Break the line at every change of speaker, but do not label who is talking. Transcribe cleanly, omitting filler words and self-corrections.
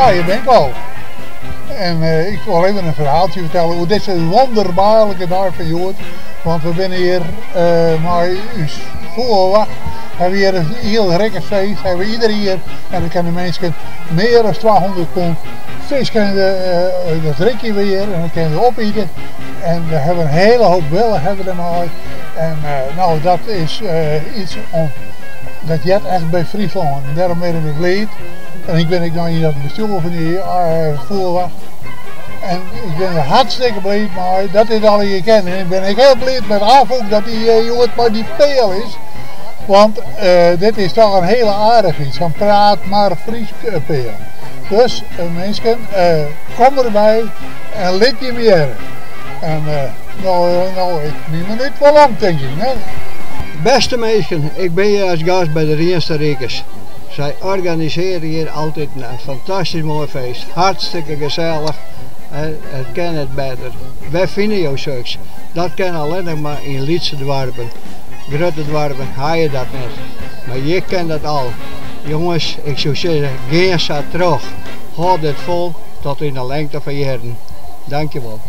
Ja, hier ben ik al. En ik wil even een verhaaltje vertellen hoe deze wonderbaarlijke dag van Jood. Want we zijn hier maar voorwacht. We hebben hier een heel rekkersfeest. Hebben we iedereen hier. En dan kunnen mensen meer dan 200 pond vis kunnen dat rekje weer. En dan kunnen we opeten. En we hebben een hele hoop willen hebben we maar. En nou, dat is iets om. Dat jet echt bij Friesland. En daarom ben ik blij. En ik ben dan hier het bestuur van die voorwacht. En ik ben hartstikke blij, maar dat is al je kent. En ik ben heel blij met Afok dat die jongen maar die peel is. Want dit is toch een hele aardig iets. Van praat maar Fries peel. Dus mensen, kom erbij en lid je meer. En nou, ik neem me niet voor lang, denk ik. Hè?
Beste mensen, ik ben hier als gast bij de Rienster Rekers. Zij organiseren hier altijd een fantastisch mooi feest. Hartstikke gezellig. Het kan het beter. Wij vinden jou zulks. Dat kan alleen nog maar in Lietse dorpen. Grote dorpen ga je dat niet. Maar je kent dat al. Jongens, ik zou zeggen, ga zo terug. Houd dit vol tot in de lengte van jaren. Dankjewel.